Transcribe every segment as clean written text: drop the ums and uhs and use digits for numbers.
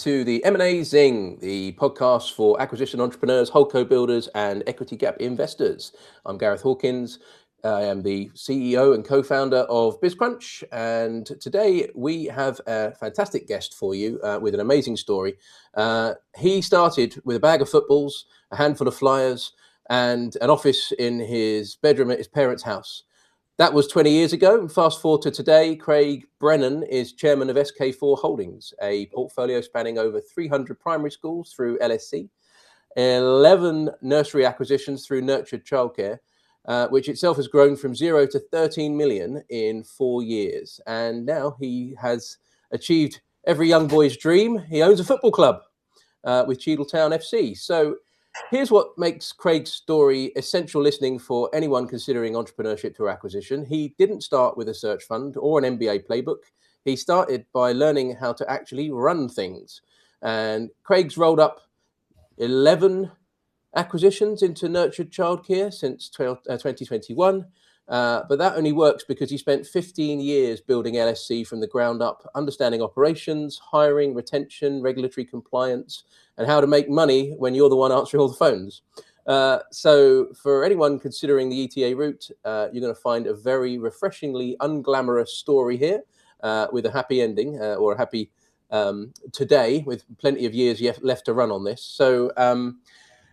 to the M&A Zing, the podcast for acquisition entrepreneurs, holdco builders, and equity gap investors. I'm Gareth Hawkins. I am the CEO and co-founder of BizCrunch, and today we have a fantastic guest for you with an amazing story. He started with a bag of footballs, a handful of flyers, and an office in his bedroom at his parents' house. That was 20 years ago. Fast forward to today, Craig Brennan is chairman of SK4 Holdings, a portfolio spanning over 300 primary schools through LSC, 11 nursery acquisitions through nurtured childcare, which itself has grown from 0 to 13 million in 4 years. And now he has achieved every young boy's dream. He owns a football club with Cheadletown FC. So here's what makes Craig's story essential listening for anyone considering entrepreneurship through acquisition. He didn't start with a search fund or an MBA playbook. He started by learning how to actually run things. And Craig's rolled up 11 acquisitions into nurtured childcare since 2021. But that only works because he spent 15 years building LSC from the ground up, understanding operations, hiring, retention, regulatory compliance, and how to make money when you're the one answering all the phones. So for anyone considering the ETA route, you're going to find a very refreshingly unglamorous story here with a happy ending or a happy today with plenty of years left to run on this. So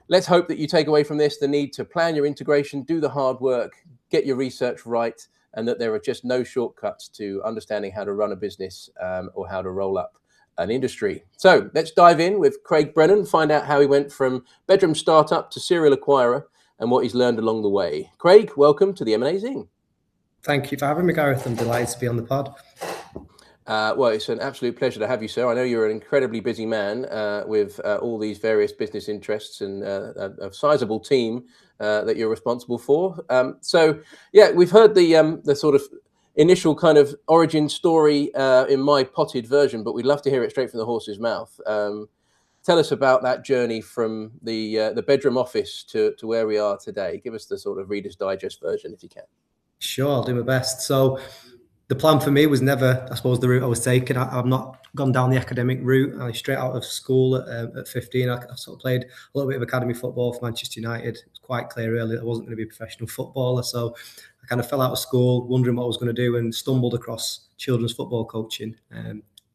let's hope that you take away from this the need to plan your integration, do the hard work, get your research right, and that there are just no shortcuts to understanding how to run a business or how to roll up an industry. So let's dive in with Craig Brennan, find out how he went from bedroom startup to serial acquirer and what he's learned along the way. Craig, welcome to the M&A Zing. Thank you for having me, Gareth. I'm delighted to be on the pod. Well, it's an absolute pleasure to have you, sir. I know you're an incredibly busy man with all these various business interests and a sizable team that you're responsible for. So, yeah, we've heard the sort of initial kind of origin story in my potted version, but we'd love to hear it straight from the horse's mouth. Tell us about that journey from the bedroom office to where we are today. Give us the sort of Reader's Digest version, if you can. Sure, I'll do my best. So the plan for me was never, I suppose, the route I was taking. I've not gone down the academic route. I straight out of school at 15, I sort of played a little bit of academy football for Manchester United. It was quite clear early that I wasn't going to be a professional footballer. So I kind of fell out of school, wondering what I was going to do, and stumbled across children's football coaching.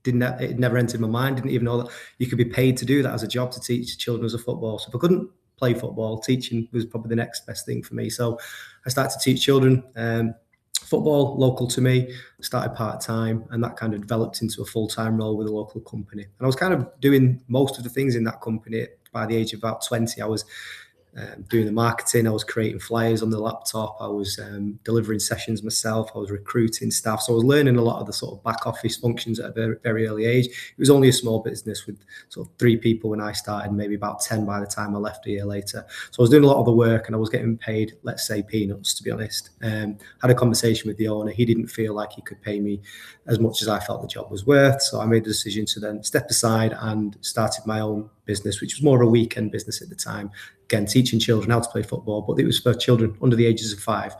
It never entered my mind. Didn't even know that you could be paid to do that as a job, to teach children as a football. So if I couldn't play football, teaching was probably the next best thing for me. So I started to teach children. Football local to me, started part-time, and that kind of developed into a full-time role with a local company. And I was kind of doing most of the things in that company. By the age of about 20, I was doing the marketing, I was creating flyers on the laptop, I was delivering sessions myself, I was recruiting staff. So I was learning a lot of the sort of back office functions at a very, very early age. It was only a small business with sort of 3 people when I started, maybe about 10 by the time I left a year later. So I was doing a lot of the work and I was getting paid, let's say, peanuts, to be honest. Had a conversation with the owner. He didn't feel like he could pay me as much as I felt the job was worth. So I made the decision to then step aside and started my own business, which was more of a weekend business at the time. Again, teaching children how to play football, but it was for children under the ages of 5.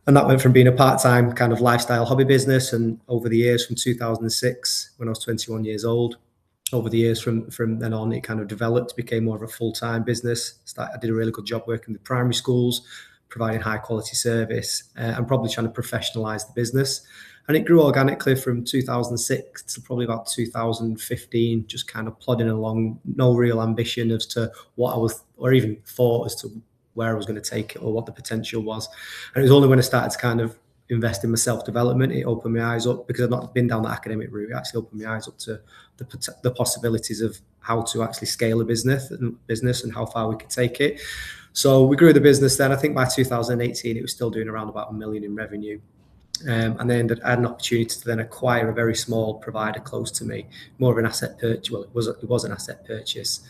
And that went from being a part-time kind of lifestyle hobby business. And over the years, from 2006, when I was 21 years old, over the years from then on, it kind of developed, became more of a full-time business. I did a really good job working with primary schools, providing high quality service, and probably trying to professionalize the business. And it grew organically from 2006 to probably about 2015, just kind of plodding along, no real ambition as to what I was, or even thought as to where I was going to take it or what the potential was. And it was only when I started to kind of invest in my self-development, it opened my eyes up, because I've not been down the academic route. It actually opened my eyes up to the possibilities of how to actually scale a business and how far we could take it. So we grew the business then. I think by 2018, it was still doing around about $1 million in revenue. And then I had an opportunity to then acquire a very small provider close to me, more of an asset purchase. Well, it was an asset purchase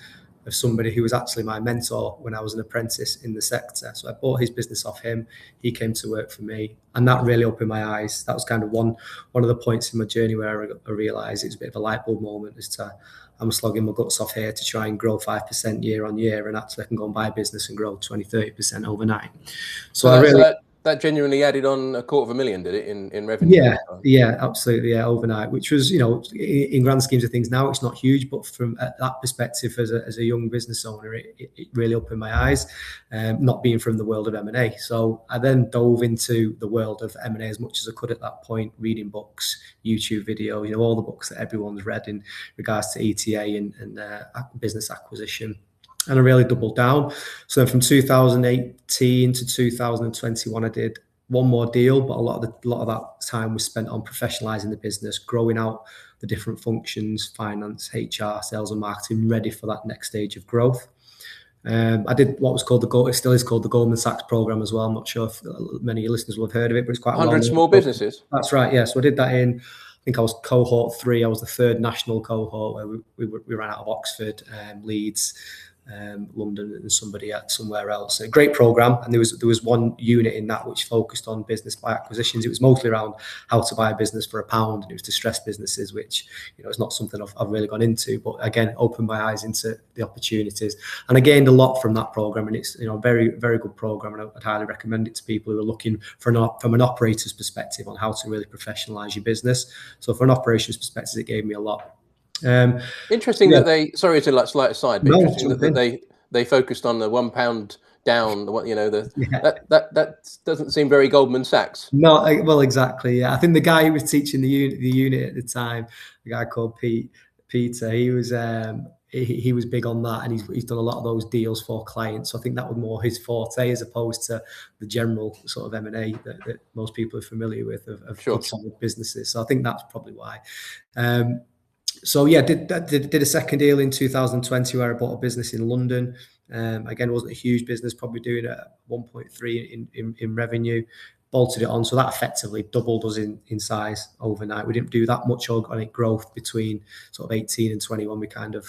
of somebody who was actually my mentor when I was an apprentice in the sector. So I bought his business off him. He came to work for me, and that really opened my eyes. That was kind of one of the points in my journey where I realised it was a bit of a light bulb moment as to I'm slogging my guts off here to try and grow 5% year on year, and actually I can go and buy a business and grow 20-30% overnight. So that genuinely added on $250,000, did it, in revenue? Yeah, absolutely, yeah, overnight, which was, in grand schemes of things now, it's not huge, but from that perspective, as a young business owner, it really opened my eyes, not being from the world of M&A. So I then dove into the world of M&A as much as I could at that point, reading books, YouTube video, all the books that everyone's read in regards to ETA and business acquisition. And I really doubled down. So then from 2018 to 2021, I did one more deal, but a lot of that time was spent on professionalizing the business, growing out the different functions, finance, HR, sales and marketing, ready for that next stage of growth. I did what was called it still is called the Goldman Sachs program as well. I'm not sure if many of your listeners will have heard of it, but it's quite 100 small businesses. That's right. Yeah. So I did that I think I was cohort 3. I was the 3rd national cohort, where we ran out of Oxford, Leeds, London, and somewhere else. A great program, and there was one unit in that which focused on business by acquisitions. It was mostly around how to buy a business for £1, and it was distressed businesses, which is not something I've really gone into, but again opened my eyes into the opportunities, and I gained a lot from that program. And it's a very, very good program, and I'd highly recommend it to people who are looking from an operator's perspective on how to really professionalize your business. So from an operations perspective, it gave me a lot. Interesting that they. Sorry to slight aside, but interesting that they focused on the £1 down. That doesn't seem very Goldman Sachs. No, well, exactly. Yeah, I think the guy who was teaching the unit at the time, a guy called Peter, he was big on that, and he's done a lot of those deals for clients. So I think that was more his forte, as opposed to the general sort of M&A that most people are familiar with of sure. good solid businesses. So I think that's probably why. So yeah, did a second deal in 2020 where I bought a business in London. Again, it wasn't a huge business, probably doing 1.3 in revenue. Bolted it on, so that effectively doubled us in size overnight. We didn't do that much organic growth between sort of 18 and 21. We kind of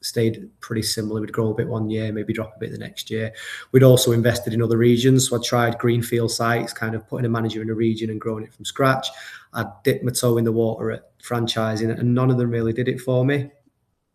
stayed pretty similar. We'd grow a bit one year, maybe drop a bit the next year. We'd also invested in other regions, so I tried greenfield sites, kind of putting a manager in a region and growing it from scratch. I dipped my toe in the water at franchising, and none of them really did it for me.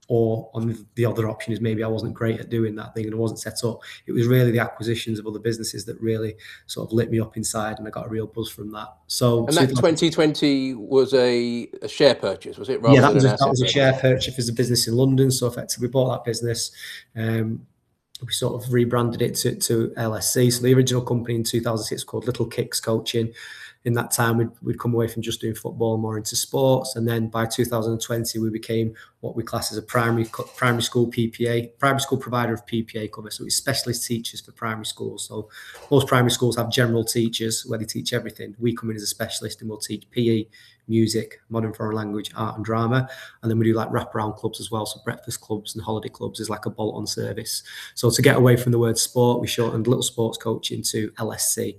Or on the other option is maybe I wasn't great at doing that thing and I wasn't set up. It was really the acquisitions of other businesses that really sort of lit me up inside, and I got a real buzz from that. So, and that 2020 was a share purchase, was it? Yeah, that was a share purchase as a business in London. So effectively, we bought that business. We sort of rebranded it to LSC. So the original company in 2006 called Little Kicks Coaching. In that time, we'd come away from just doing football, more into sports. And then by 2020, we became what we class as a primary school PPA, primary school provider of PPA cover. So it's specialist teachers for primary schools. So most primary schools have general teachers where they teach everything. We come in as a specialist and we'll teach PE, music, modern foreign language, art and drama. And then we do like wraparound clubs as well. So breakfast clubs and holiday clubs is like a bolt-on service. So to get away from the word sport, we shortened little sports coaching to LSC.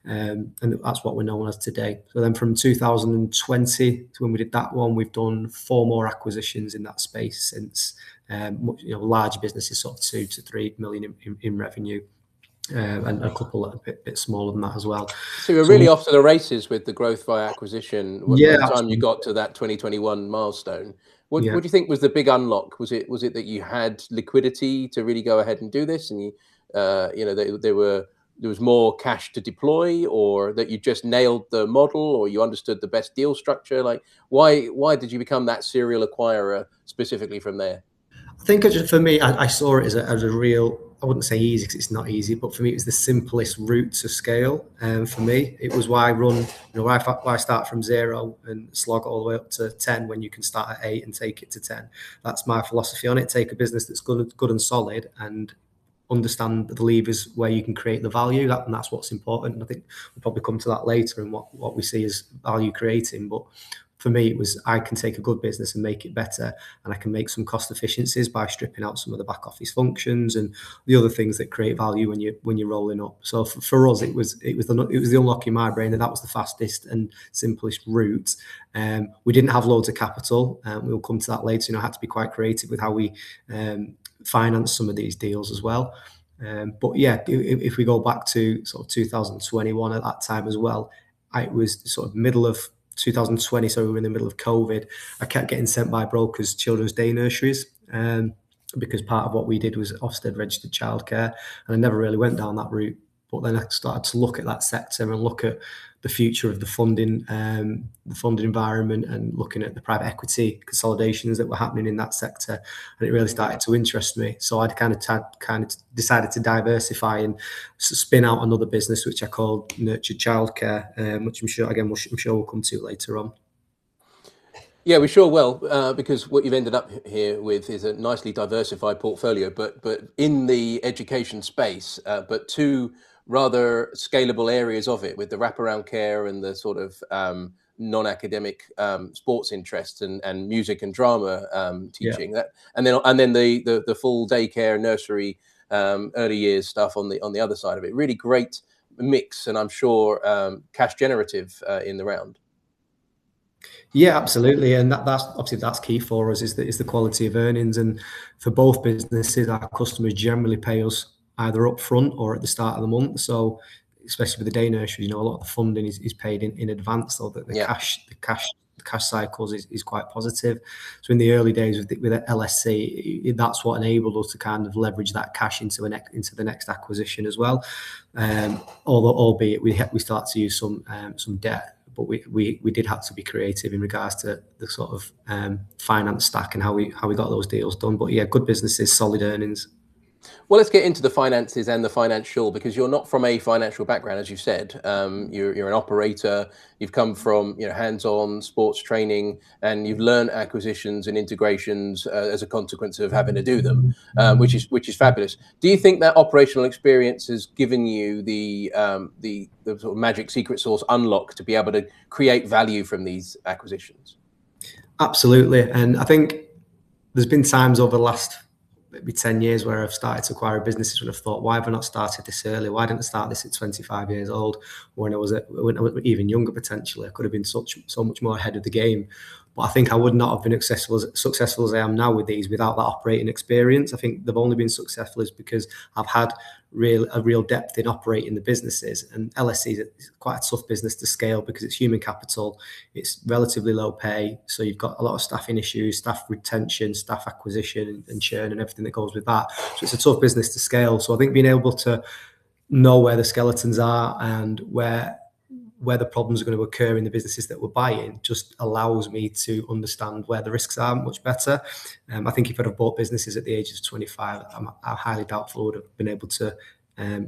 And that's what we're known as today. So then from 2020 to when we did that one, we've done 4 more acquisitions in that space since, large businesses, sort of 2 to 3 million in revenue. And a couple a bit smaller than that as well. So you're really off to the races with the growth via acquisition. By the time absolutely. you got to that 2021 milestone, what do you think was the big unlock? Was it that you had liquidity to really go ahead and do this, and there was more cash to deploy, or that you just nailed the model, or you understood the best deal structure? Like, why did you become that serial acquirer specifically from there? I think for me, I saw it as a real, I wouldn't say easy because it's not easy, but for me, it was the simplest route to scale. For me, it was why I start from 0 and slog all the way up to 10 when you can start at 8 and take it to 10. That's my philosophy on it. Take a business that's good and solid and understand the levers where you can create the value. And that's what's important. And I think we'll probably come to that later and what we see as value creating. But for me, it was I can take a good business and make it better, and I can make some cost efficiencies by stripping out some of the back office functions and the other things that create value when you're rolling up. So for us, it was the unlock in my brain that was the fastest and simplest route. We didn't have loads of capital. We'll come to that later. I had to be quite creative with how we finance some of these deals as well. But yeah, if we go back to sort of 2021 at that time as well, it was sort of middle of 2020, so we were in the middle of COVID. I kept getting sent by brokers children's day nurseries because part of what we did was Ofsted-registered childcare, and I never really went down that route But then I started to look at that sector and look at the future of the funding environment, and looking at the private equity consolidations that were happening in that sector, and it really started to interest me. So I'd kind of decided to diversify and spin out another business which I called Nurtured Childcare, which I'm sure we'll come to later on. Yeah, we sure will, because what you've ended up here with is a nicely diversified portfolio, but in the education space, but two rather scalable areas of it, with the wraparound care and the sort of non-academic sports interests and music and drama teaching. That, and then the full daycare, nursery, early years stuff on the other side of it. Really great mix, and I'm sure cash generative in the round. Yeah, absolutely, and that's key for us, is the quality of earnings. And for both businesses, our customers generally pay us either up front or at the start of the month. So especially with the day nurseries, a lot of the funding is paid in advance, so that the cash cycles is quite positive. So in the early days with LSC, that's what enabled us to kind of leverage that cash into the next acquisition as well. Albeit we start to use some debt. But we did have to be creative in regards to the sort of finance stack and how we got those deals done. But yeah, good businesses, solid earnings. Well, let's get into the finances and the financial, because you're not from a financial background, as you said. You're an operator. You've come from hands-on sports training, and you've learned acquisitions and integrations as a consequence of having to do them, which is fabulous. Do you think that operational experience has given you the sort of magic secret sauce unlock to be able to create value from these acquisitions? Absolutely, and I think there's been times over the last maybe 10 years where I've started to acquire businesses and I've thought, why have I not started this early? Why didn't I start this at 25 years old, when I was even younger potentially? I could have been so much more ahead of the game. But I think I would not have been successful as I am now with these without that operating experience. I think they've only been successful is because I've had a real depth in operating the businesses. And LSC is quite a tough business to scale because it's human capital, it's relatively low pay, so you've got a lot of staffing issues, staff retention, staff acquisition and churn and everything that goes with that. So it's a tough business to scale. So I think being able to know where the skeletons are and where the problems are going to occur in the businesses that we're buying just allows me to understand where the risks are much better. I think if I'd have bought businesses at the age of 25, I'm highly doubtful I would have been able to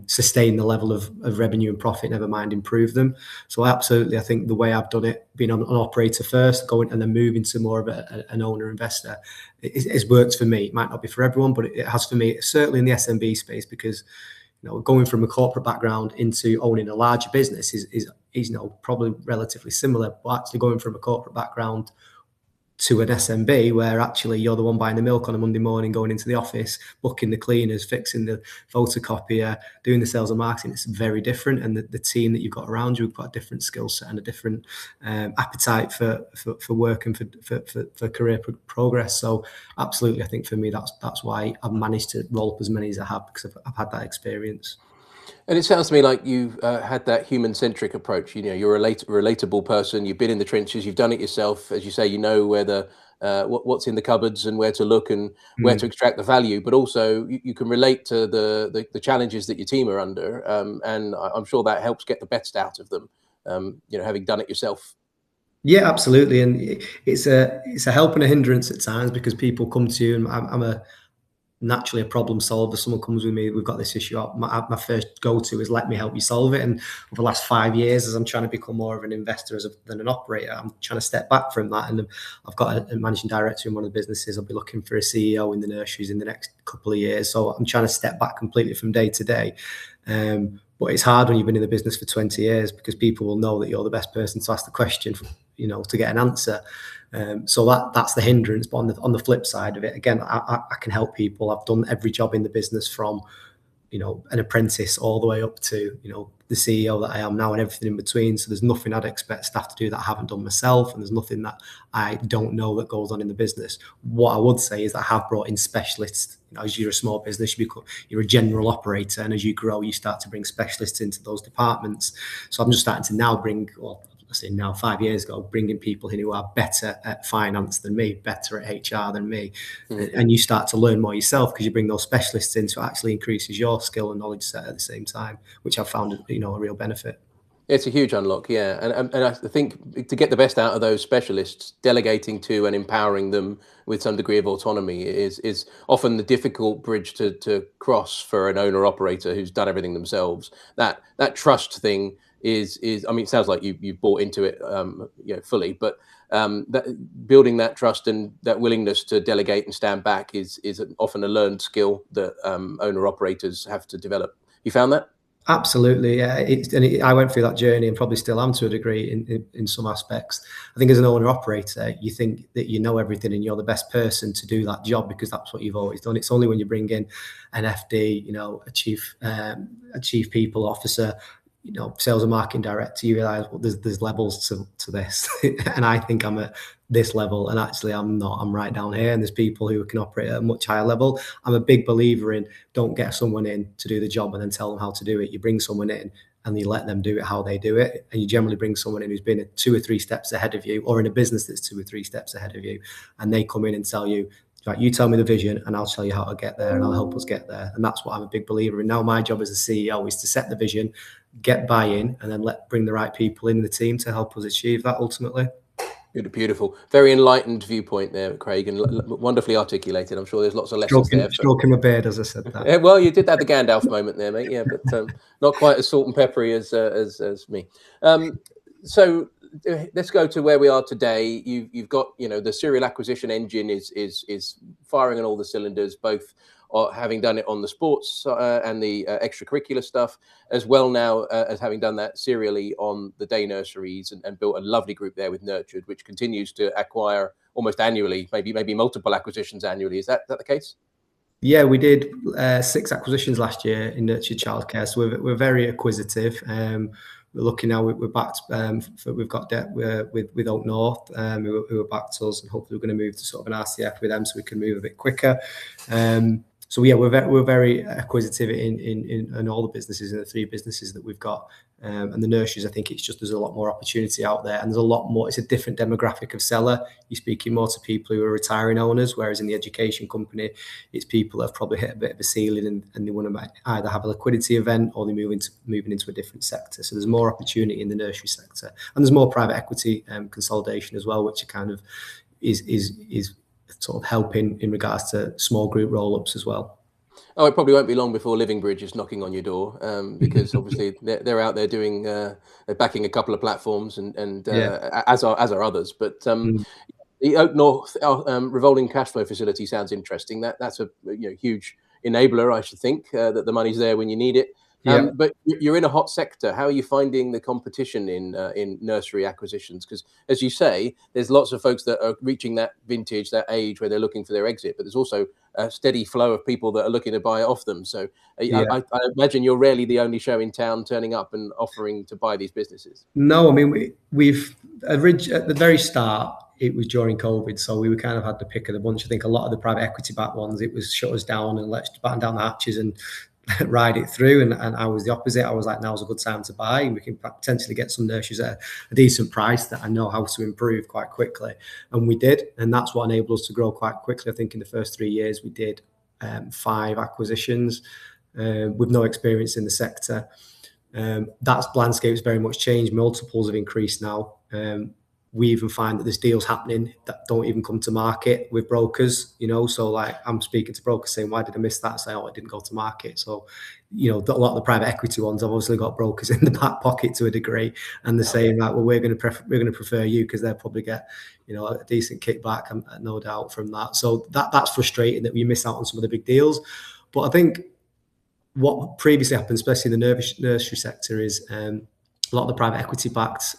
sustain the level of revenue and profit, never mind improve them. So I think the way I've done it, being an operator first, going and then moving to more of an owner investor, it's worked for me. It might not be for everyone, but it has for me, certainly in the SMB space, because going from a corporate background into owning a larger business is probably relatively similar, but actually going from a corporate background to an SMB, where actually you're the one buying the milk on a Monday morning, going into the office, booking the cleaners, fixing the photocopier, doing the sales and marketing, it's very different. And the team that you've got around you have got a different skill set and a different appetite for work and for career progress. So absolutely, I think for me, that's why I've managed to roll up as many as I have, because I've had that experience. And it sounds to me like you've had that human-centric approach. You're a relatable person. You've been in the trenches. You've done it yourself, as you say. You know where what's in the cupboards and where to look and where to extract the value. But also, you can relate to the challenges that your team are under, and I'm sure that helps get the best out of them. Having done it yourself. Yeah, absolutely, and it's a help and a hindrance at times, because people come to you, and I'm naturally a problem solver. Someone comes with me, we've got this issue. My first go-to is let me help you solve it. And over the last 5 years, as I'm trying to become more of an investor than an operator, I'm trying to step back from that. And I've got a managing director in one of the businesses. I'll be looking for a CEO in the nurseries in the next couple of years. So I'm trying to step back completely from day to day. But it's hard when you've been in the business for 20 years, because people will know that you're the best person to ask the question, to get an answer. So that's the hindrance. But on the flip side of it, again, I can help people. I've done every job in the business from, an apprentice all the way up to, the CEO that I am now, and everything in between. So there's nothing I'd expect staff to do that I haven't done myself, and there's nothing that I don't know that goes on in the business. What I would say is that I have brought in specialists. As you're a small business, you're a general operator, and as you grow, you start to bring specialists into those departments. So I'm just starting to now bring, I say now 5 years ago, bringing people in who are better at finance than me, better at HR than me. And you start to learn more yourself because you bring those specialists in, so it actually increases your skill and knowledge set at the same time, which I've found, a real benefit. It's a huge unlock, yeah. And I think to get the best out of those specialists, delegating to and empowering them with some degree of autonomy is often the difficult bridge to cross for an owner operator who's done everything themselves. That trust thing is I mean, it sounds like you've bought into it fully, but building that trust and that willingness to delegate and stand back is often a learned skill that owner operators have to develop. You found that? Absolutely, yeah. I went through that journey and probably still am to a degree in some aspects. I think as an owner operator, you think that you know everything and you're the best person to do that job because that's what you've always done. It's only when you bring in an FD, a chief people officer, sales and marketing director, you realize, well, there's levels to this. And I think I'm at this level, and actually I'm not. I'm right down here, and there's people who can operate at a much higher level. I'm a big believer in don't get someone in to do the job and then tell them how to do it. You bring someone in and you let them do it how they do it. And you generally bring someone in who's been 2 or 3 steps ahead of you, or in a business that's 2 or 3 steps ahead of you. And they come in and tell you, right, you tell me the vision and I'll tell you how to get there, and I'll help us get there. And that's what I'm a big believer in. Now my job as a CEO is to set the vision, get buy-in, and then bring the right people in the team to help us achieve that ultimately. Beautiful. Very enlightened viewpoint there, Craig, and wonderfully articulated. I'm sure there's lots of lessons there. Stroking my beard as I said that. Yeah, well, you did have the Gandalf moment there, mate. Yeah, but not quite as salt and peppery as me. So let's go to where we are today. You've got the serial acquisition engine is firing on all the cylinders, both having done it on the sports and the extracurricular stuff, as well now as having done that serially on the day nurseries and built a lovely group there with Nurtured, which continues to acquire almost annually, maybe multiple acquisitions annually. Is that the case? Yeah, we did 6 acquisitions last year in Nurtured Childcare, so we're very acquisitive. We're lucky now. We're backed. We've got debt with Oak North, who are backed us, and hopefully we're going to move to sort of an RCF with them so we can move a bit quicker. So yeah, we're very acquisitive in all the businesses, in the 3 businesses that we've got, and the nurseries. I think there's a lot more opportunity out there, and there's a lot more. It's a different demographic of seller. You're speaking more to people who are retiring owners, whereas in the education company, it's people that have probably hit a bit of a ceiling and they want to either have a liquidity event or they're moving into a different sector. So there's more opportunity in the nursery sector, and there's more private equity consolidation as well, which kind of is sort of helping in regards to small group roll-ups as well. Oh, it probably won't be long before Living Bridge is knocking on your door, because obviously they're out there doing backing a couple of platforms and as are others. But the Oak North revolving cash flow facility sounds interesting. That's a huge enabler, I should think, that the money's there when you need it. But you're in a hot sector. How are you finding the competition in nursery acquisitions? Because, as you say, there's lots of folks that are reaching that vintage, that age where they're looking for their exit, but there's also a steady flow of people that are looking to buy off them. So I imagine you're rarely the only show in town turning up and offering to buy these businesses. No, I mean, we've at the very start, it was during COVID, so we kind of had the pick of the bunch. I think a lot of the private equity backed ones, it was shut us down and let's batten down the hatches and ride it through, and I was the opposite. I was like, now's a good time to buy, and we can potentially get some nurseries at a decent price that I know how to improve quite quickly, and we did, and that's what enabled us to grow quite quickly. I think in the first 3 years we did 5 acquisitions with no experience in the sector. That landscape's very much changed. Multiples have increased now. We even find that there's deals happening that don't even come to market with brokers, so like I'm speaking to brokers saying, why did I miss that? I say, it didn't go to market. So, a lot of the private equity ones have obviously got brokers in the back pocket to a degree, and they're saying like, well, we're going to prefer you because they'll probably get, a decent kickback, no doubt from that. So that's frustrating that we miss out on some of the big deals. But I think what previously happened, especially in the nursery sector, is a lot of the private equity backed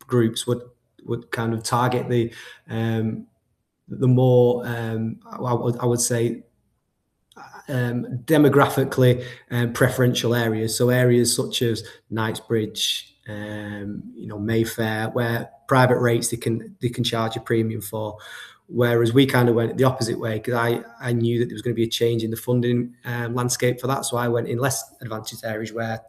groups would kind of target the more I would say demographically preferential areas. So areas such as Knightsbridge, Mayfair, where private rates they can charge a premium for. Whereas we kind of went the opposite way, because I knew that there was going to be a change in the funding landscape for that. So I went in less advantaged areas where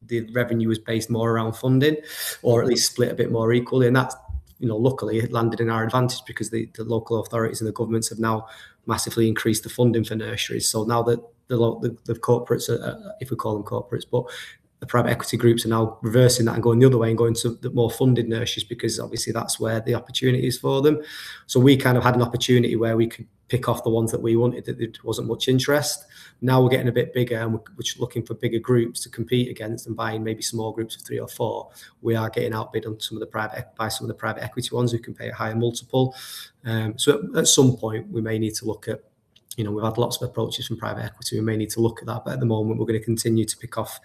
the revenue was based more around funding, or at least split a bit more equally. And that's, luckily it landed in our advantage, because the local authorities and the governments have now massively increased the funding for nurseries. So now that the corporates, if we call them corporates, but the private equity groups are now reversing that and going the other way and going to the more funded nurseries, because obviously that's where the opportunity is for them. So we kind of had an opportunity where we could pick off the ones that we wanted, that there wasn't much interest. Now we're getting a bit bigger, and we're looking for bigger groups to compete against and buying maybe small groups of 3 or 4. We are getting outbid on some of the private equity ones who can pay a higher multiple. So at some point we may need to look at, we've had lots of approaches from private equity. We may need to look at that, but at the moment we're going to continue to pick off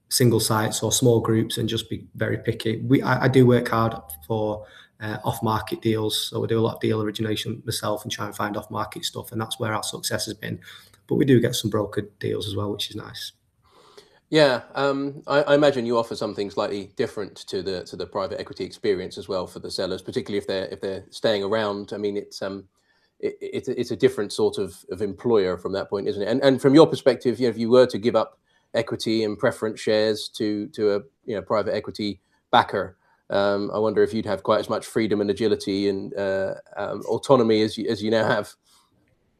single sites or small groups and just be very picky. I do work hard for off-market deals, so we do a lot of deal origination myself and try and find off-market stuff, and that's where our success has been. But we do get some brokered deals as well, which is nice. Yeah, I imagine you offer something slightly different to the private equity experience as well for the sellers, particularly if they're staying around. I mean, it's a different sort of employer from that point, isn't it? And from your perspective, if you were to give up equity and preference shares to a private equity backer, I wonder if you'd have quite as much freedom and agility and autonomy as you now have.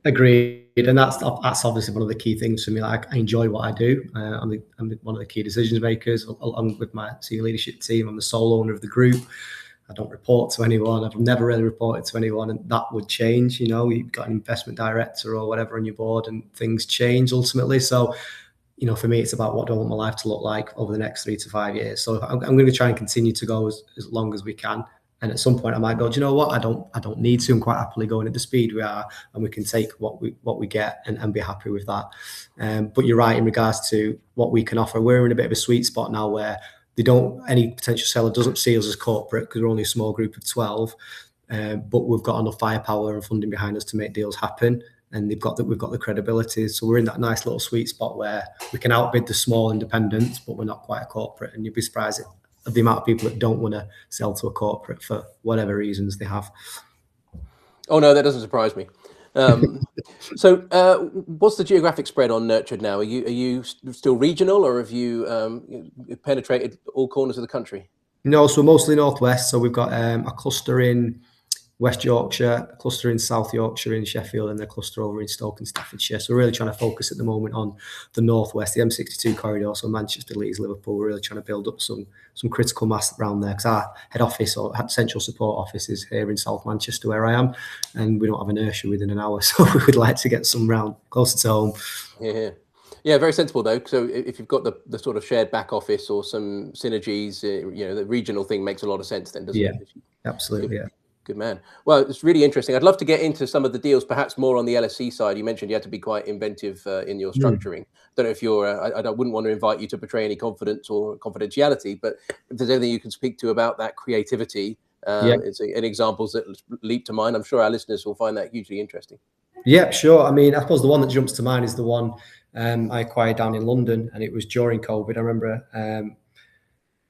Agreed, and that's obviously one of the key things for me. Like, I enjoy what I do. I'm one of the key decision makers, along with my senior leadership team. I'm the sole owner of the group. I don't report to anyone. I've never really reported to anyone, and that would change. You've got an investment director or whatever on your board, and things change ultimately. So, for me, it's about what do I want my life to look like over the next 3 to 5 years. So I'm going to try and continue to go as long as we can. And at some point I might go, do you know what? I don't need to. I'm quite happily going at the speed we are, and we can take what we get and be happy with that. But you're right in regards to what we can offer. We're in a bit of a sweet spot now where any potential seller doesn't see us as corporate, because we're only a small group of 12. But we've got enough firepower and funding behind us to make deals happen. And we've got the credibility. So we're in that nice little sweet spot where we can outbid the small independents, but we're not quite a corporate. And you'd be surprised at the amount of people that don't want to sell to a corporate for whatever reasons they have. Oh no, that doesn't surprise me. So what's the geographic spread on Nurtured now? Are you still regional, or have you penetrated all corners of the country? No, so mostly northwest. So we've got a cluster in West Yorkshire, a cluster in South Yorkshire in Sheffield, and a cluster over in Stoke and Staffordshire. So we're really trying to focus at the moment on the northwest, the M62 corridor, so Manchester, Leeds, Liverpool. We're really trying to build up some critical mass around there, because our head office or central support office is here in South Manchester, where I am, and we don't have a nursery within an hour, so we would like to get some round closer to home. Yeah, very sensible though. So if you've got the sort of shared back office or some synergies, the regional thing makes a lot of sense then, doesn't it? Absolutely. Yeah. Good man. Well, it's really interesting. I'd love to get into some of the deals, perhaps more on the LSC side. You mentioned you had to be quite inventive in your structuring. I don't know if you're, I wouldn't want to invite you to betray any confidence or confidentiality, but if there's anything you can speak to about that creativity, it's and examples that leap to mind, I'm sure our listeners will find that hugely interesting. Yeah, sure. I mean, I suppose the one that jumps to mind is the one I acquired down in London, and it was during COVID. I remember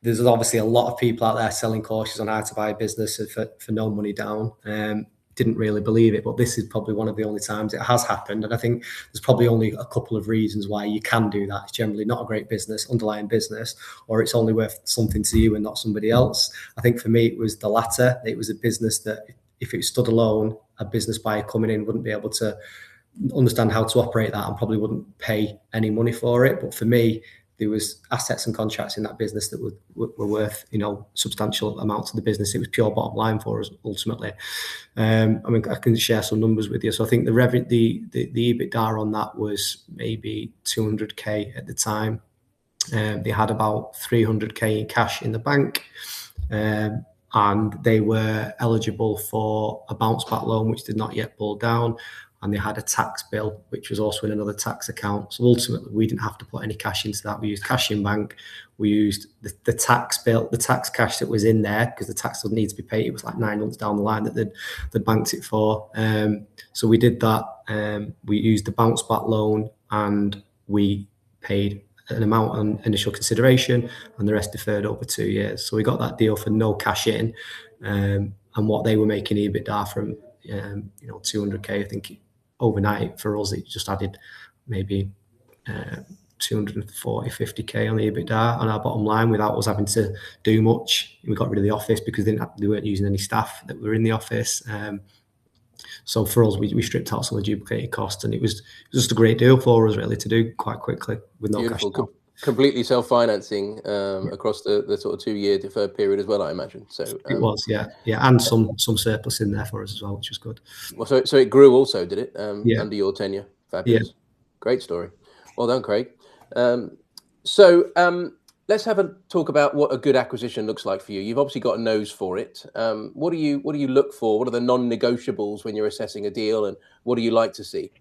there's obviously a lot of people out there selling courses on how to buy a business for no money down. Didn't really believe it, but this is probably one of the only times it has happened. And I think there's probably only a couple of reasons why you can do that. It's generally not a great business, underlying business, or it's only worth something to you and not somebody else. I think for me, it was the latter. It was a business that if it stood alone, a business buyer coming in wouldn't be able to understand how to operate that and probably wouldn't pay any money for it. But for me, there was assets and contracts in that business that were worth, substantial amounts of the business. It was pure bottom line for us ultimately. I mean, I can share some numbers with you. So I think the EBITDA on that was maybe 200k at the time. They had about 300k in cash in the bank, and they were eligible for a bounce back loan, which did not yet pull down. And they had a tax bill, which was also in another tax account. So ultimately, we didn't have to put any cash into that. We used cash in bank. We used the tax bill, the tax cash that was in there, because the tax would need to be paid. It was like 9 months down the line that they'd banked it for. So we did that. We used the bounce back loan, and we paid an amount on initial consideration, and the rest deferred over 2 years. So we got that deal for no cash in, and what they were making EBITDA from, 200k, I think. Overnight for us, it just added maybe 240, 50k on the EBITDA on our bottom line without us having to do much. We got rid of the office because they weren't using any staff that were in the office. So for us, we stripped out some of the duplicated costs, and it was just a great deal for us really to do quite quickly with no cash down. Completely self-financing across the sort of 2-year deferred period as well, I imagine. So it was, yeah, and some surplus in there for us as well, which was good. Well, so it grew also, did it? Under your tenure? Fabulous. Yeah. Great story. Well done, Craig. So let's have a talk about what a good acquisition looks like for you. You've obviously got a nose for it. What do you look for? What are the non-negotiables when you're assessing a deal, and what do you like to see?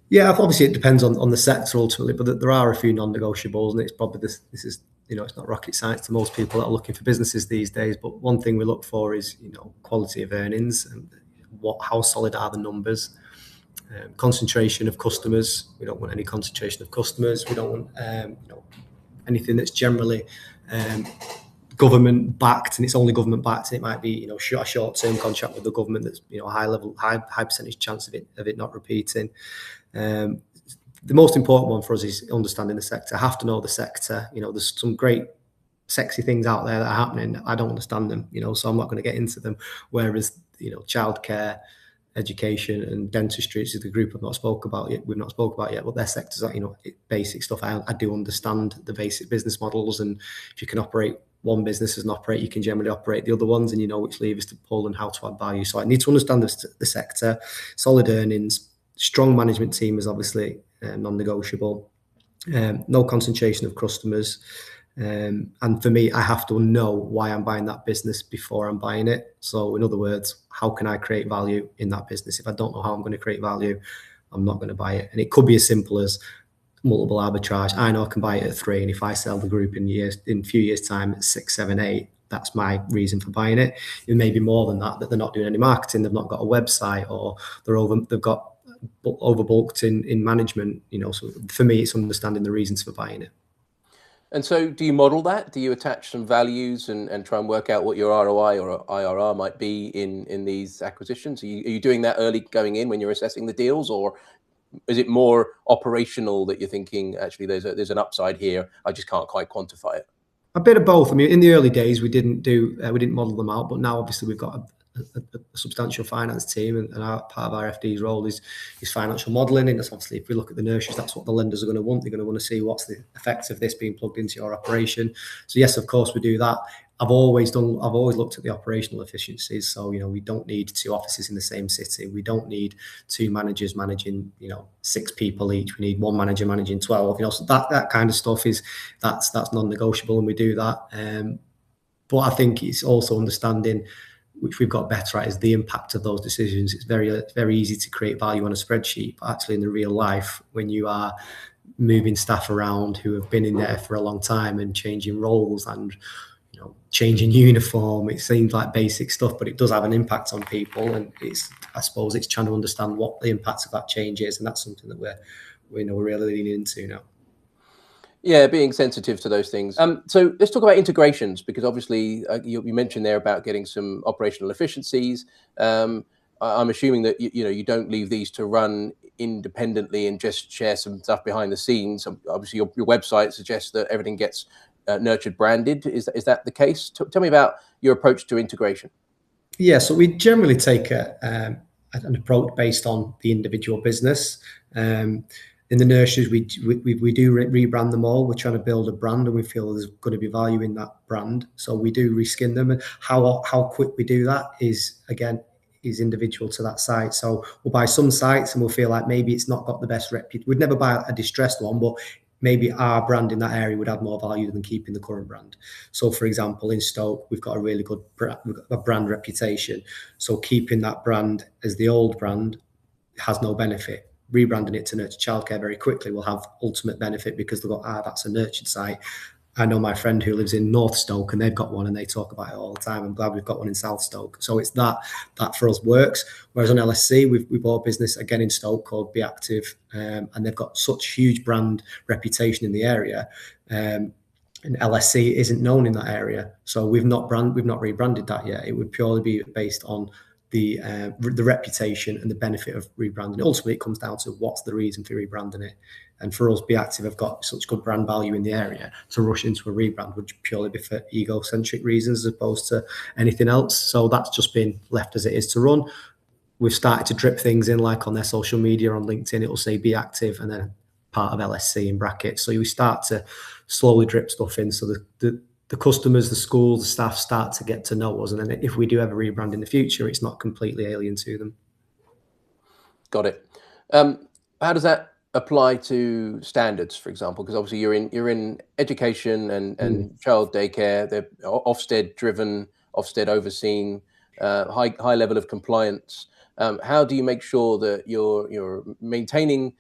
Yeah, obviously it depends on the sector ultimately, but there are a few non-negotiables, and it's probably this is, it's not rocket science to most people that are looking for businesses these days. But one thing we look for is quality of earnings and how solid are the numbers. Concentration of customers. We don't want any concentration of customers. We don't want anything that's generally government backed, and it's only government backed. And it might be a short-term contract with the government that's high percentage chance of it not repeating. The most important one for us is understanding the sector. I have to know the sector. There's some great sexy things out there that are happening. I don't understand them, so I'm not going to get into them. Whereas childcare, education, and dentistry is the group we've not spoke about yet. But their sectors are basic stuff. I do understand the basic business models, and if you can operate one business as an operator, you can generally operate the other ones, and you know which levers to pull and how to add value. So I need to understand the sector, solid earnings, strong management team is obviously non-negotiable. No concentration of customers. And for me, I have to know why I'm buying that business before I'm buying it. So in other words, how can I create value in that business? If I don't know how I'm going to create value, I'm not going to buy it. And it could be as simple as multiple arbitrage. I know I can buy it at 3, and if I sell the group in a few years' time at 6, 7, 8, that's my reason for buying it. It may be more than that they're not doing any marketing, they've not got a website, or they've got overbulked in management. So for me, it's understanding the reasons for buying it. And so do you model that? Do you attach some values and try and work out what your ROI or IRR might be in these acquisitions? Are you doing that early going in when you're assessing the deals, or is it more operational that you're thinking, actually, there's an upside here, I just can't quite quantify it? A bit of both. I mean, in the early days, we didn't model them out, but now obviously we've got a substantial finance team, and part of our FD's role is financial modelling. And that's obviously, if we look at the nurseries, that's what the lenders are going to want. They're going to want to see what's the effects of this being plugged into your operation. So yes, of course we do that. I've always looked at the operational efficiencies. So we don't need 2 offices in the same city. We don't need 2 managers managing 6 people each. We need 1 manager managing 12. So that kind of stuff that's non-negotiable, and we do that. But I think it's also understanding, which we've got better at, is the impact of those decisions. It's very easy to create value on a spreadsheet, but actually in the real life, when you are moving staff around who have been in there for a long time and changing roles and changing uniform, it seems like basic stuff, but it does have an impact on people. And I suppose it's trying to understand what the impact of that change is, and that's something that we're really leaning into now. Yeah, being sensitive to those things. So let's talk about integrations, because obviously you mentioned there about getting some operational efficiencies. I'm assuming that you don't leave these to run independently and just share some stuff behind the scenes. Obviously, your website suggests that everything gets nurtured, branded. Is that the case? Tell me about your approach to integration. Yeah, so we generally take an approach based on the individual business. In the nurseries, we do rebrand them all. We're trying to build a brand, and we feel there's going to be value in that brand. So we do reskin them. And how quick we do that is individual to that site. So we'll buy some sites and we'll feel like maybe it's not got the best reputation. We'd never buy a distressed one, but maybe our brand in that area would add more value than keeping the current brand. So for example, in Stoke, we've got a really good brand reputation. So keeping that brand as the old brand has no benefit. Rebranding it to Nurture Childcare very quickly will have ultimate benefit, because they've got, that's a nurtured site. I know my friend who lives in North Stoke, and they've got one, and they talk about it all the time. I'm glad we've got one in South Stoke. So it's that for us works. Whereas on LSC, we bought a business again in Stoke called Be Active, and they've got such huge brand reputation in the area. And LSC isn't known in that area, so we've not rebranded that yet. It would purely be based on the reputation and the benefit of rebranding. Ultimately, it comes down to what's the reason for rebranding it. And for us, Be Active have got such good brand value in the area, to rush into a rebrand would purely be for egocentric reasons as opposed to anything else. So that's just been left as it is to run. We've started to drip things in, like on their social media, on LinkedIn, it will say Be Active and then part of LSC in brackets. So we start to slowly drip stuff in. So the customers, the schools, the staff start to get to know us. And then if we do ever rebrand in the future, it's not completely alien to them. Got it. How does that apply to standards, for example? Because obviously you're in education and child daycare. They're Ofsted driven, Ofsted overseen, high level of compliance. How do you make sure that you're maintaining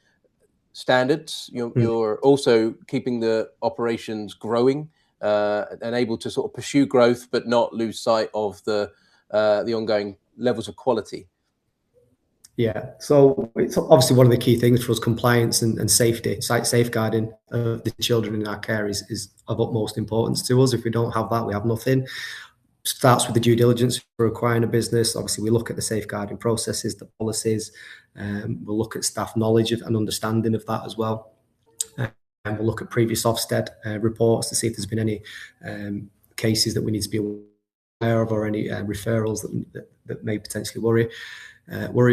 standards? You're also keeping the operations growing and able to sort of pursue growth, but not lose sight of the ongoing levels of quality. Yeah, so it's obviously one of the key things for us, compliance and safety, safeguarding of the children in our care is of utmost importance to us. If we don't have that, we have nothing. Starts with the due diligence for acquiring a business. Obviously, we look at the safeguarding processes, the policies, we'll look at staff knowledge and understanding of that as well. And we'll look at previous Ofsted reports to see if there's been any cases that we need to be aware of, or any referrals that may potentially worry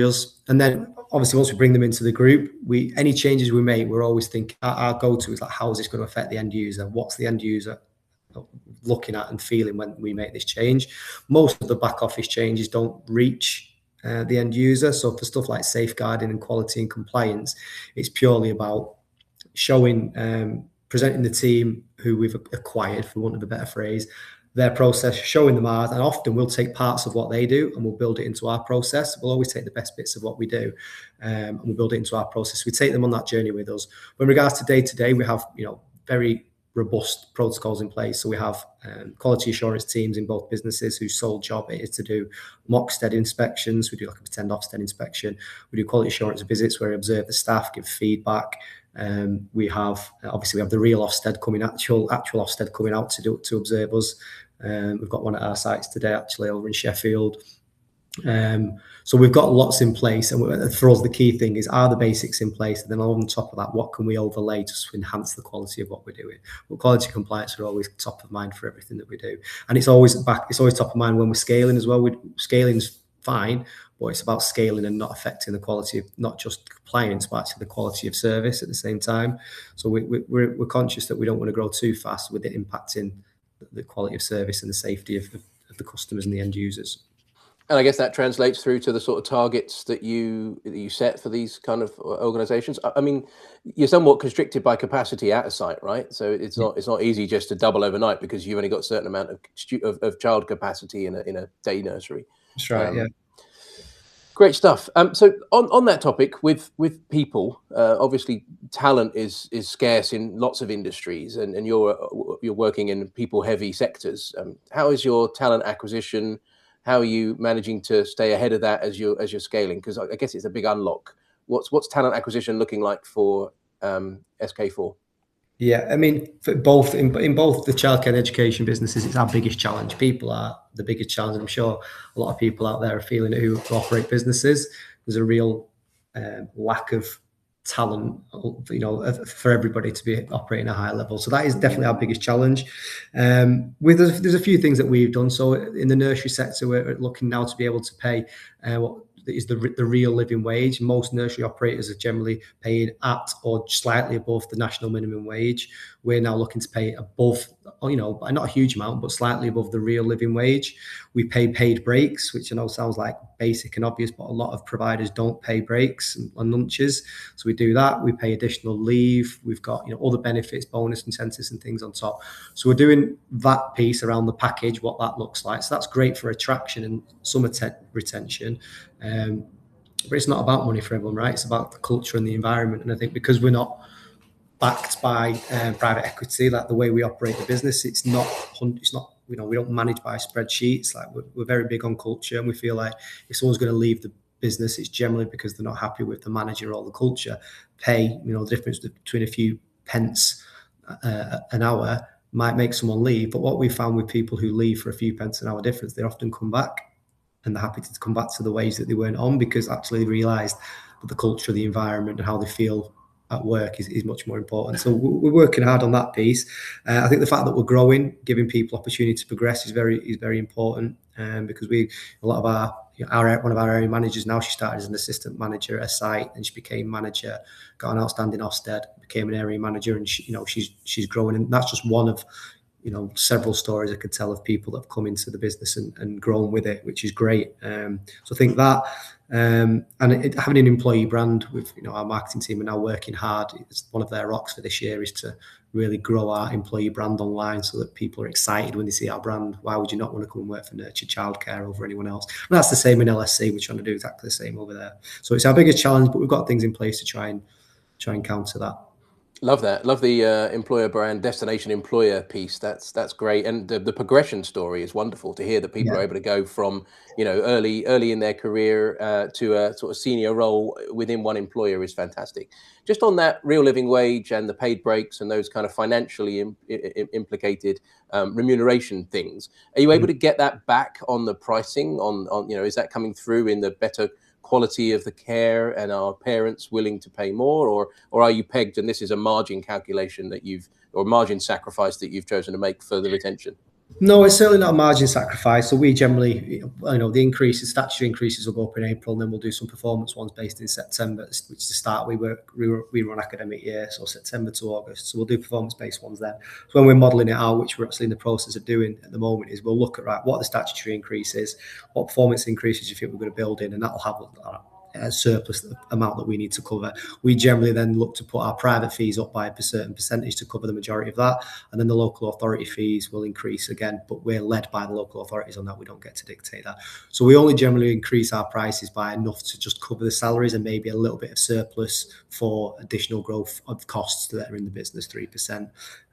us. And then obviously once we bring them into the group, any changes we make, we're always thinking, our go-to is like, how is this going to affect the end user? What's the end user looking at and feeling when we make this change? Most of the back office changes don't reach the end user. So for stuff like safeguarding and quality and compliance, it's purely about showing, presenting the team who we've acquired, for want of a better phrase, their process, showing them ours, and often we'll take parts of what they do and we'll build it into our process. We'll always take the best bits of what we do and we'll build it into our process. We take them on that journey with us. When regards to day-to-day, we have very robust protocols in place. So we have quality assurance teams in both businesses whose sole job it is to do mock Ofsted inspections. We do like a pretend Ofsted inspection. We do quality assurance visits where we observe the staff, give feedback. We have the real Ofsted coming, actual Ofsted coming out to observe us. We've got one at our sites today, actually, over in Sheffield. So we've got lots in place, and for us the key thing is, are the basics in place, and then on top of that, what can we overlay to enhance the quality of what we're doing? Well, quality and compliance are always top of mind for everything that we do, and it's always top of mind when we're scaling as well. Scaling's fine, but it's about scaling and not affecting the quality of not just compliance, but actually the quality of service at the same time. So we're conscious that we don't want to grow too fast with it impacting the quality of service and the safety of the customers and the end users. And I guess that translates through to the sort of targets that you set for these kind of organizations. I mean, you're somewhat constricted by capacity at a site, right? So it's not easy just to double overnight, because you've only got a certain amount of child capacity in a day nursery. That's right. Yeah. Great stuff. So on that topic, with people, obviously talent is scarce in lots of industries, and you're working in people heavy sectors. How is your talent acquisition? How are you managing to stay ahead of that as you're scaling? Because I guess it's a big unlock. What's talent acquisition looking like for SK4? Yeah, I mean, for both in both the childcare and education businesses, it's our biggest challenge. People are the biggest challenge. I'm sure a lot of people out there are feeling it who operate businesses. There's a real lack of talent, for everybody to be operating at a high level. So that is definitely our biggest challenge. There's a few things that we've done. So in the nursery sector, we're looking now to be able to pay what is the real living wage. Most nursery operators are generally paid at or slightly above the national minimum wage. We're now looking to pay above, not a huge amount, but slightly above the real living wage. We pay paid breaks, which I know sounds like basic and obvious, but a lot of providers don't pay breaks and lunches. So we do that. We pay additional leave. We've got, all the benefits, bonus incentives and things on top. So we're doing that piece around the package, what that looks like. So that's great for attraction and some retention. But it's not about money for everyone, right? It's about the culture and the environment. And I think because we're not backed by private equity, like the way we operate the business, it's not, we don't manage by spreadsheets. Like we're very big on culture, and we feel like if someone's going to leave the business, it's generally because they're not happy with the manager or the culture. The difference between a few pence an hour might make someone leave. But what we found with people who leave for a few pence an hour difference, they often come back. and they're happy to come back to the wage that they weren't on, because actually they realised that the culture, the environment, and how they feel at work is much more important. So we're working hard on that piece. I think the fact that we're growing, giving people opportunity to progress is very important. Because one of our area managers now, she started as an assistant manager at a site, and she became manager, got an outstanding Ofsted, became an area manager, and she's growing. And that's just one of several stories I could tell of people that have come into the business and grown with it, which is great. So I think that, and having an employee brand with our marketing team are now working hard. It's one of their rocks for this year is to really grow our employee brand online, so that people are excited when they see our brand. Why would you not want to come and work for Nurture Childcare over anyone else? And that's the same in LSC. We're trying to do exactly the same over there. So it's our biggest challenge, but we've got things in place to try and counter that. Love that. Love the employer brand, destination employer piece. That's great, and the progression story is wonderful to hear that people are able to go from early in their career to a sort of senior role within one employer is fantastic. Just on that real living wage and the paid breaks and those kind of financially implicated remuneration things, are you able to get that back on the pricing? On is that coming through in the better quality of the care, and are parents willing to pay more, or are you pegged and this is a margin calculation or margin sacrifice that you've chosen to make for the retention? No, it's certainly not a margin sacrifice. So we generally, the statutory increases will go up in April, and then we'll do some performance ones based in September, which is the start. We run academic year, so September to August. So we'll do performance-based ones then. So when we're modelling it out, which we're actually in the process of doing at the moment, is we'll look at what are the statutory increases, what performance increases you think we're going to build in, and that'll have a surplus amount that we need to cover. We generally then look to put our private fees up by a certain percentage to cover the majority of that, and then the local authority fees will increase again, but we're led by the local authorities on that. We don't get to dictate that. So we only generally increase our prices by enough to just cover the salaries and maybe a little bit of surplus for additional growth of costs that are in the business, 3%.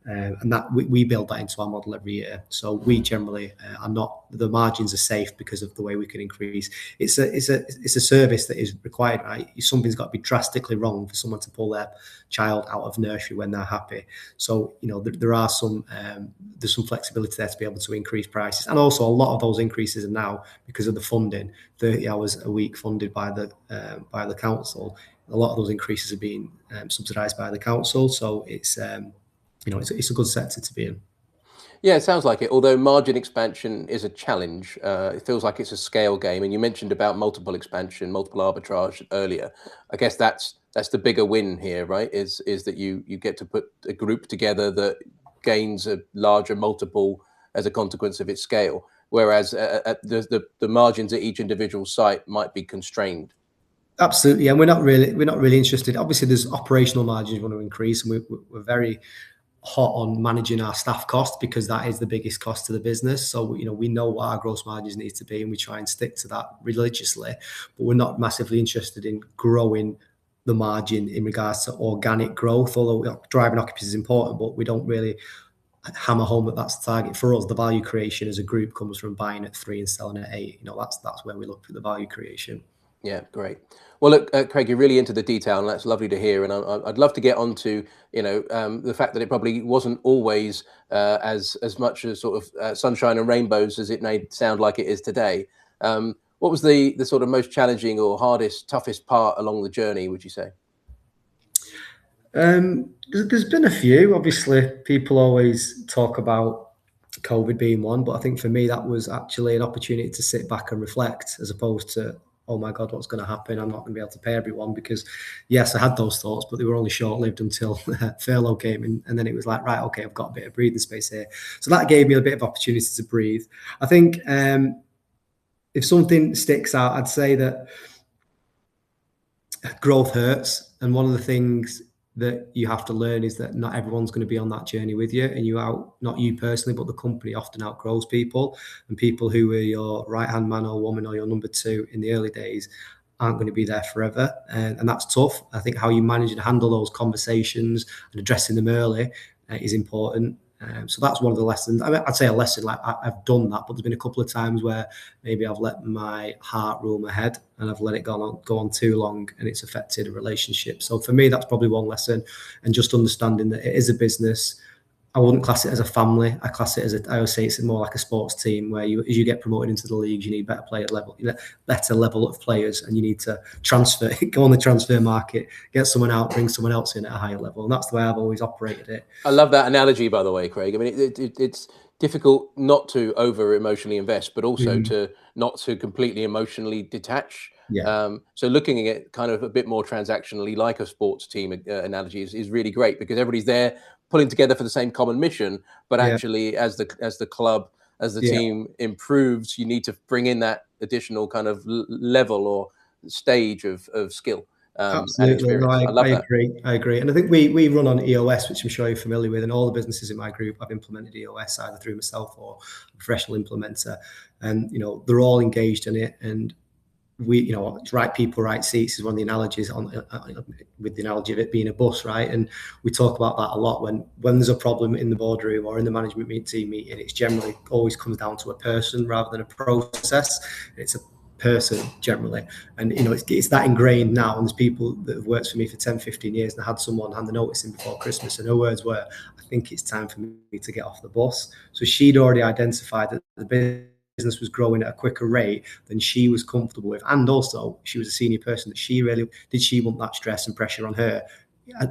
And that we build that into our model every year. So we generally are not, the margins are safe because of the way we can increase. It's a service that is required, right? Something's got to be drastically wrong for someone to pull their child out of nursery when they're happy. So there are there's some flexibility there to be able to increase prices, and also a lot of those increases are now because of the funding, 30 hours a week funded by the council. A lot of those increases are being subsidised by the council, so it's a good sector to be in. Yeah, it sounds like it. Although margin expansion is a challenge, it feels like it's a scale game. And you mentioned about multiple expansion, multiple arbitrage earlier. I guess that's the bigger win here, right? Is that you get to put a group together that gains a larger multiple as a consequence of its scale, whereas the margins at each individual site might be constrained. Absolutely, and we're not really interested. Obviously, there's operational margins we want to increase, and we're very hot on managing our staff costs, because that is the biggest cost to the business. So we know what our gross margins need to be, and we try and stick to that religiously. But we're not massively interested in growing the margin in regards to organic growth. Although driving occupancy is important, but we don't really hammer home that that's the target for us. The value creation as a group comes from buying at 3 and selling at 8. That's where we look for the value creation. Yeah, great. Well, look, Craig, you're really into the detail, and that's lovely to hear. And I'd love to get on to, the fact that it probably wasn't always as much as sort of sunshine and rainbows as it may sound like it is today. What was the sort of most challenging or toughest part along the journey, would you say? There's been a few. Obviously, people always talk about COVID being one, but I think for me, that was actually an opportunity to sit back and reflect, as opposed to, oh my God, what's going to happen? I'm not going to be able to pay everyone. Because yes, I had those thoughts, but they were only short-lived until furlough came in. And then it was like, right, okay, I've got a bit of breathing space here. So that gave me a bit of opportunity to breathe. I think if something sticks out, I'd say that growth hurts. And one of the things that you have to learn is that not everyone's going to be on that journey with you, and not you personally, but the company often outgrows people, and people who are your right-hand man or woman or your number 2 in the early days aren't going to be there forever. And that's tough. I think how you manage and handle those conversations and addressing them early is important. So that's one of the lessons. I mean, I'd say a lesson, like I've done that, but there's been a couple of times where maybe I've let my heart rule my head, and I've let it go on too long, and it's affected a relationship. So for me, that's probably one lesson, and just understanding that it is a business. I wouldn't class it as a family. I class it as I always say it's more like a sports team where as you get promoted into the leagues, you need better level of players, and you need to transfer, go on the transfer market, get someone out, bring someone else in at a higher level. And that's the way I've always operated it. I love that analogy, by the way, Craig. I mean, it's difficult not to over emotionally invest, but also to not to completely emotionally detach. Yeah. So looking at it kind of a bit more transactionally, like a sports team analogy, is really great, because everybody's there pulling together for the same common mission. But actually, as the club, as the team improves, you need to bring in that additional kind of level or stage of skill. And experience. No, I love I that. agree. And I think we run on EOS, which I'm sure you're familiar with, and all the businesses in my group have implemented EOS either through myself or a professional implementer. And, they're all engaged in it. And we, right people, right seats is one of the analogies with the analogy of it being a bus, right? And we talk about that a lot when there's a problem in the boardroom or in the management team meeting. It's generally always comes down to a person rather than a process. It's a person generally, and it's that ingrained now. And there's people that have worked for me for 10-15 years, and I had someone hand the notice in before Christmas, and her words were, I think it's time for me to get off the bus. So she'd already identified that the business was growing at a quicker rate than she was comfortable with, and also she was a senior person that she want that stress and pressure on her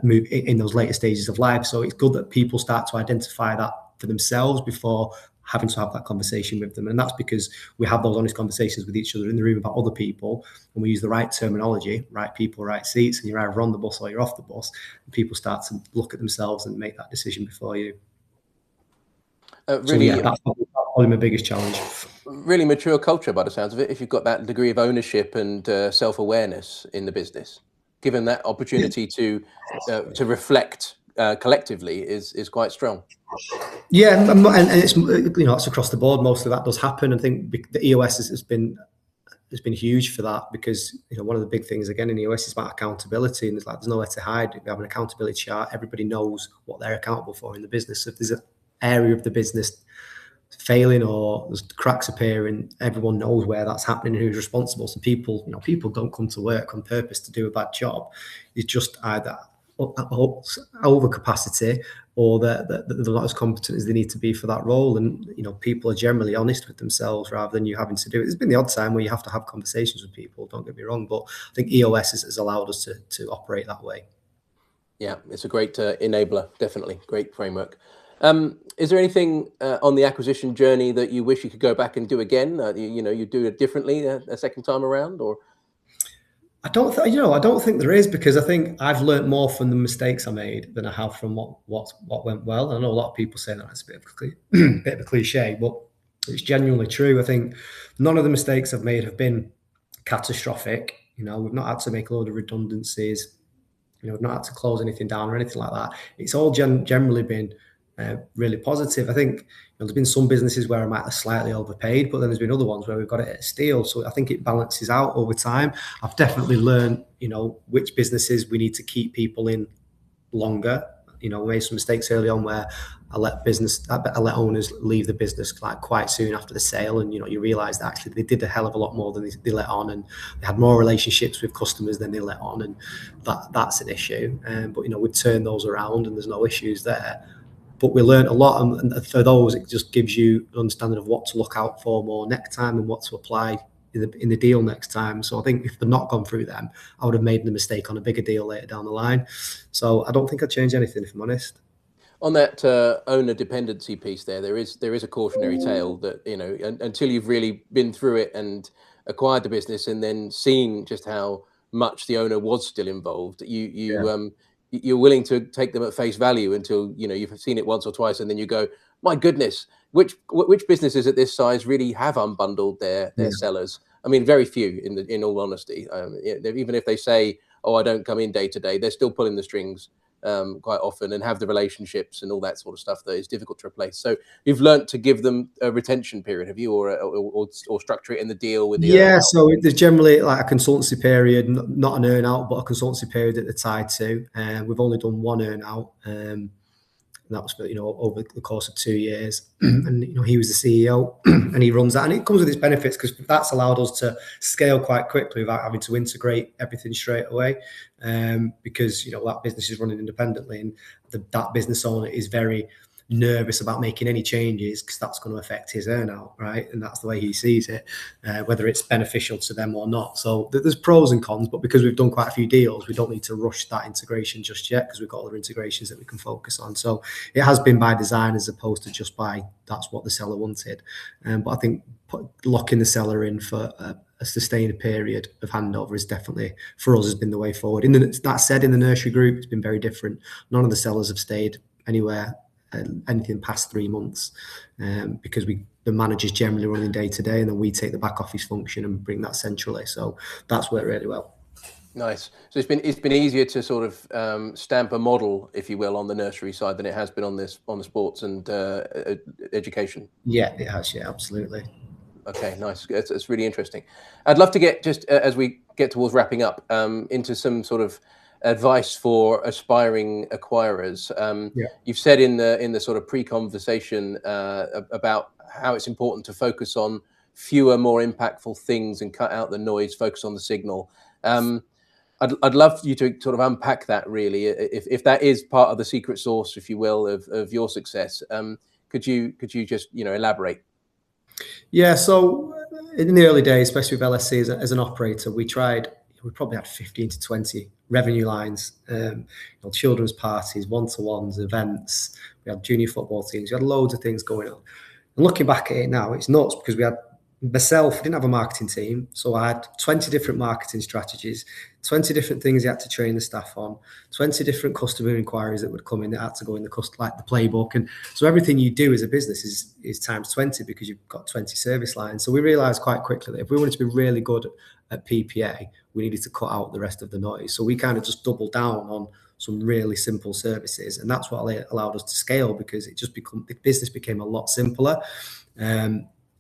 in those later stages of life. So it's good that people start to identify that for themselves before having to have that conversation with them. And that's because we have those honest conversations with each other in the room about other people, and we use the right terminology, right people, right seats, and you're either on the bus or you're off the bus, and people start to look at themselves and make that decision before you. Really, that's probably my biggest challenge. Really mature culture by the sounds of it, if you've got that degree of ownership and self-awareness in the business. Given that opportunity to reflect collectively is quite strong. Yeah, and it's it's across the board. Most of that does happen. I think the EOS has been huge for that, because one of the big things again in EOS is about accountability, and there's nowhere to hide. We have an accountability chart. Everybody knows what they're accountable for in the business. So if there's an area of the business failing or there's cracks appearing, everyone knows where that's happening and who's responsible. So people don't come to work on purpose to do a bad job. It's just either over capacity or they're not as competent as they need to be for that role. And people are generally honest with themselves rather than you having to do it. There's been the odd time where you have to have conversations with people, don't get me wrong, but I think EOS has allowed us to operate that way. Yeah, it's a great enabler, definitely great framework. Is there anything on the acquisition journey that you wish you could go back and do again? You do it differently a second time around, or? I don't think there is, because I think I've learned more from the mistakes I made than I have from what went well. I know a lot of people say that it's a bit of a cliche, but it's genuinely true. I think none of the mistakes I've made have been catastrophic. We've not had to make a load of redundancies. We've not had to close anything down or anything like that. It's all generally been really positive. I think there's been some businesses where I might have slightly overpaid, but then there's been other ones where we've got it at a steal. So I think it balances out over time. I've definitely learned, which businesses we need to keep people in longer. We made some mistakes early on where I let owners leave the business quite soon after the sale, and you realise that actually they did a hell of a lot more than they let on, and they had more relationships with customers than they let on, and that's an issue. But we'd turn those around, and there's no issues there. But we learned a lot, and for those, it just gives you an understanding of what to look out for more next time and what to apply in the deal next time. So I think if they'd not gone through them, I would have made the mistake on a bigger deal later down the line. So I don't think I'd change anything, if I'm honest. On that owner dependency piece, there is a cautionary tale that until you've really been through it and acquired the business and then seen just how much the owner was still involved, you're willing to take them at face value until you've seen it once or twice, and then you go, my goodness, which businesses at this size really have unbundled their sellers? I mean, very few, in all honesty. Even if they say, oh, I don't come in day to day, they're still pulling the strings quite often and have the relationships and all that sort of stuff that is difficult to replace. So you've learned to give them a retention period, have you, or structure it in the deal with the earn-out? So there's generally like a consultancy period, not an earn-out, but a consultancy period that they're tied to. And we've only done one earn-out. That was for, over the course of 2 years. And, he was the CEO and he runs that. And it comes with its benefits because that's allowed us to scale quite quickly without having to integrate everything straight away. Because, that business is running independently, and that business owner is very nervous about making any changes because that's going to affect his earnout, right? And that's the way he sees it, whether it's beneficial to them or not. So there's pros and cons, but because we've done quite a few deals, we don't need to rush that integration just yet because we've got other integrations that we can focus on. So it has been by design as opposed to just by that's what the seller wanted. But I think locking the seller in for a sustained period of handover is definitely, for us, has been the way forward. That said, in the nursery group, it's been very different. None of the sellers have stayed anywhere anything past 3 months because the manager's generally running day to day, and then we take the back office function and bring that centrally. So that's worked really well. Nice. So it's been easier to sort of stamp a model, if you will, on the nursery side than it has been on the sports and education. Yeah, it has. Yeah, absolutely. Okay, nice. It's really interesting. I'd love to get, just as we get towards wrapping up, into some sort of advice for aspiring acquirers. You've said in the sort of pre-conversation about how it's important to focus on fewer, more impactful things and cut out the noise, focus on the signal. I'd love you to sort of unpack that, really, if that is part of the secret sauce, if you will, of your success. Could you just elaborate? Yeah, so in the early days, especially with LSC as an operator, we probably had 15 to 20 revenue lines, children's parties, one-to-ones, events. We had junior football teams. We had loads of things going on. And looking back at it now, it's nuts because we had myself, I didn't have a marketing team. So I had 20 different marketing strategies, 20 different things you had to train the staff on, 20 different customer inquiries that would come in that had to go in the playbook. And so everything you do as a business is times 20 because you've got 20 service lines. So we realized quite quickly that if we wanted to be really good at PPA, we needed to cut out the rest of the noise. So we kind of just doubled down on some really simple services. And that's what allowed us to scale because the business became a lot simpler.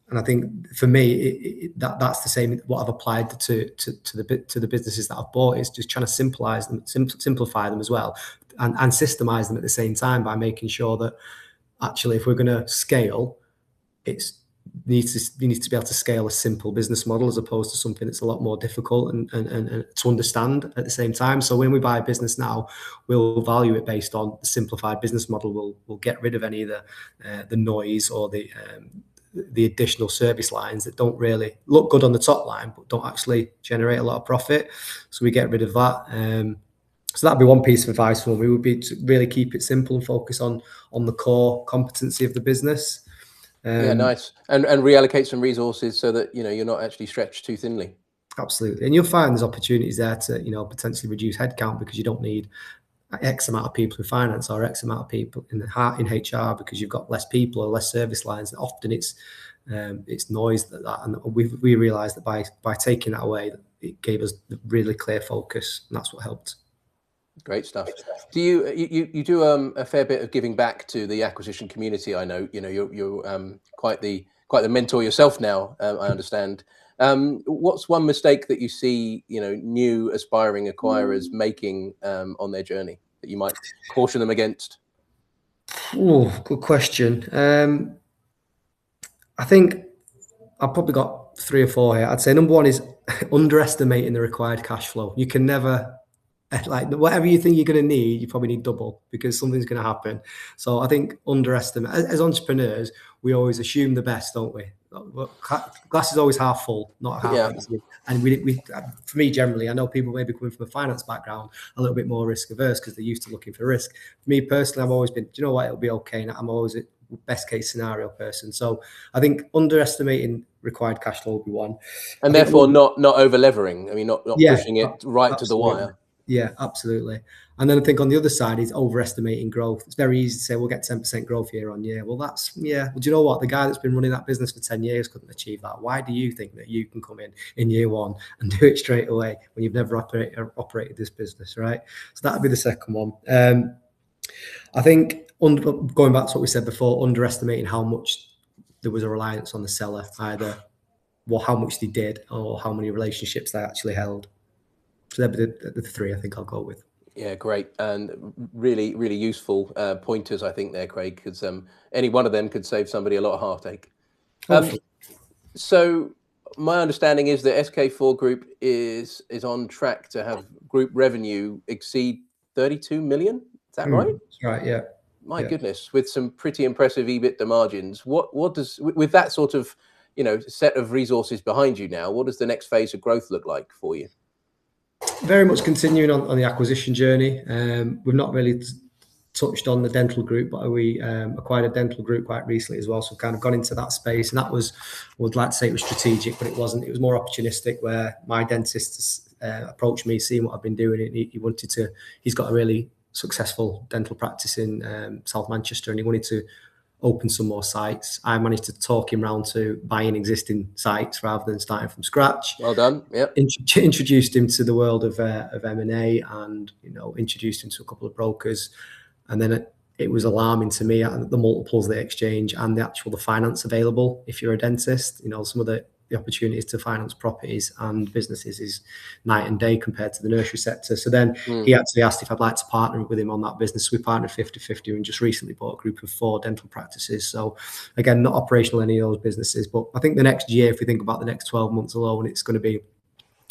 And I think for me, that's the same. What I've applied to the businesses that I've bought is just trying to simplify them as well, and systemize them at the same time by making sure that actually, if we're going to scale, you need to be able to scale a simple business model as opposed to something that's a lot more difficult and to understand at the same time. So when we buy a business now, we'll value it based on the simplified business model. We'll get rid of any of the noise or the additional service lines that don't really look good on the top line, but don't actually generate a lot of profit. So we get rid of that. So that'd be one piece of advice for me, would be to really keep it simple and focus on the core competency of the business. Yeah, nice. And reallocate some resources so that, you're not actually stretched too thinly. Absolutely. And you'll find there's opportunities there to, potentially reduce headcount because you don't need X amount of people in finance or X amount of people in HR because you've got less people or less service lines. Often it's noise and we realised that by taking that away, it gave us really clear focus, and that's what helped. Great stuff. Do you do a fair bit of giving back to the acquisition community? I know you're quite the mentor yourself now. I understand. What's one mistake that you see new aspiring acquirers making on their journey that you might caution them against? Oh, good question. I think I've probably got 3 or 4 here. I'd say number one is underestimating the required cash flow. You can never, like, whatever you think you're going to need, you probably need double because something's going to happen. So I think underestimate. As entrepreneurs, we always assume the best, don't we? Glass is always half full, not half empty. And we, for me, generally, I know people maybe coming from a finance background a little bit more risk averse because they're used to looking for risk. For me personally, I've always been, do you know what, it'll be okay. And I'm always a best case scenario person. So I think underestimating required cash flow will be one. And therefore not over levering. I mean, not pushing it right absolutely. To the wire. Yeah, absolutely. And then I think on the other side is overestimating growth. It's very easy to say we'll get 10% growth year on year. Well, well, do you know what? The guy that's been running that business for 10 years couldn't achieve that. Why do you think that you can come in year one and do it straight away when you've never operated this business, right? So that'd be the second one. I think going back to what we said before, underestimating how much there was a reliance on the seller, either how much they did or how many relationships they actually held. So that'd be the 3 I think I'll go with. Yeah, great. And really, really useful pointers, I think, there, Craig, because any one of them could save somebody a lot of heartache. So my understanding is that SK4 Group is on track to have group revenue exceed 32 million. Is that right? That's right, yeah. My goodness, with some pretty impressive EBITDA margins. What does, with that sort of, set of resources behind you now, what does the next phase of growth look like for you? Very much continuing on the acquisition journey. We've not really touched on the dental group, but we acquired a dental group quite recently as well. So kind of gone into that space, and that was, I would like to say it was strategic, but it wasn't. It was more opportunistic, where my dentist approached me, seeing what I've been doing, and he wanted to. He's got a really successful dental practice in South Manchester, and he wanted to open some more sites. I managed to talk him round to buying existing sites rather than starting from scratch. Well done. Yep. Introduced him to the world of M&A, and introduced him to a couple of brokers, and then it was alarming to me at the multiples they exchange and the finance available. If you're a dentist, some of the opportunities to finance properties and businesses is night and day compared to the nursery sector. So then he actually asked if I'd like to partner with him on that business. We partnered 50-50 and just recently bought a group of 4 dental practices. So again, not operational any of those businesses, but I think the next year, if we think about the next 12 months alone, it's going to be,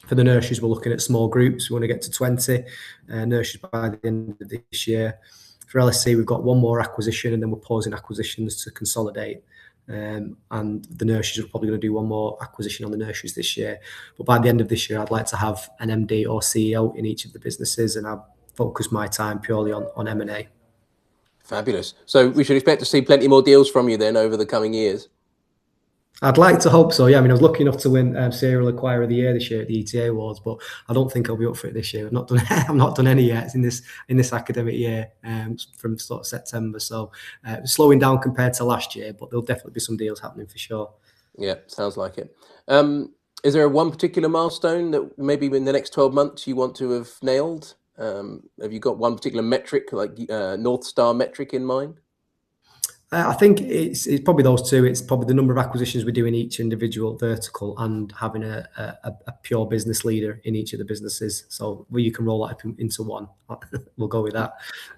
for the nurseries, we're looking at small groups. We want to get to 20 nurseries by the end of this year. For LSC, we've got one more acquisition, and then we're pausing acquisitions to consolidate. And the nurseries are probably going to do one more acquisition on the nurseries this year. But by the end of this year, I'd like to have an MD or CEO in each of the businesses, and I've focused my time purely on M&A. Fabulous. So we should expect to see plenty more deals from you then over the coming years. I'd like to hope so. Yeah, I mean, I was lucky enough to win Serial Acquirer of the Year this year at the ETA Awards, but I don't think I'll be up for it this year. I've not done any yet in this academic year from sort of September. So slowing down compared to last year, but there'll definitely be some deals happening for sure. Yeah, sounds like it. Is there one particular milestone that maybe in the next 12 months you want to have nailed? Have you got one particular metric, like North Star metric in mind? I think it's probably those two. It's probably the number of acquisitions we do in each individual vertical, and having a pure business leader in each of the businesses. So where you can roll that up into one. We'll go with that.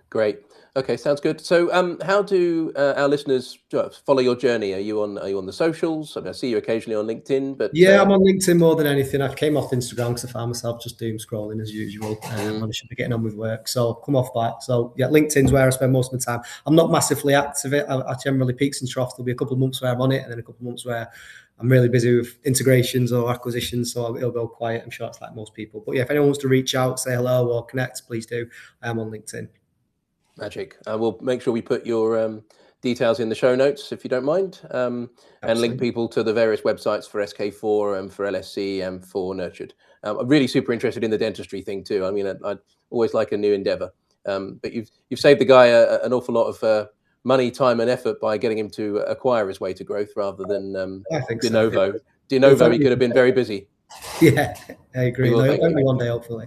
Great. Okay, sounds good. So how do our listeners follow your journey? Are you on the socials? I mean, I see you occasionally on LinkedIn, but yeah, I'm on LinkedIn more than anything. I came off Instagram because I found myself just doom scrolling as usual. I should be getting on with work, so come off that. So yeah, LinkedIn's where I spend most of my time. I'm not massively active. I generally peaks and troughs. There'll be a couple of months where I'm on it, and then a couple of months where I'm really busy with integrations or acquisitions, so it'll go quiet. I'm sure it's like most people. But yeah, if anyone wants to reach out, say hello or connect, please do. I'm on LinkedIn. Magic. We'll make sure we put your details in the show notes, if you don't mind, and link people to the various websites for SK4 and for LSC and for Nurtured. I'm really super interested in the dentistry thing too. I mean, I'd always like a new endeavor. But you've saved the guy an awful lot of money, time, and effort by getting him to acquire his way to growth rather than de novo. So. De novo, he could have been very busy. Yeah, I agree. Only one day, hopefully.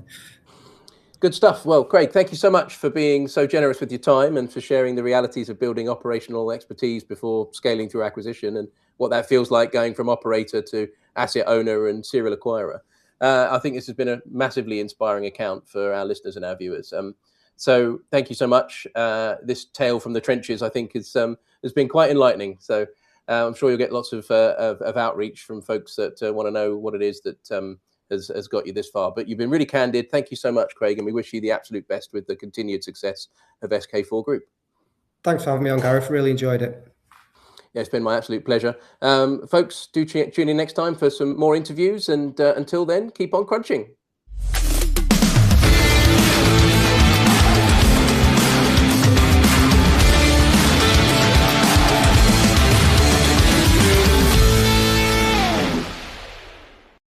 Good stuff. Well, Craig, thank you so much for being so generous with your time and for sharing the realities of building operational expertise before scaling through acquisition and what that feels like going from operator to asset owner and serial acquirer. I think this has been a massively inspiring account for our listeners and our viewers. So thank you so much. This tale from the trenches, I think, has been quite enlightening. So I'm sure you'll get lots of outreach from folks that want to know what it is that has got you this far. But you've been really candid. Thank you so much, Craig, and we wish you the absolute best with the continued success of SK4 Group. Thanks for having me on, Gareth. Really enjoyed it. Yeah, it's been my absolute pleasure. Folks, do tune in next time for some more interviews, and until then, keep on crunching.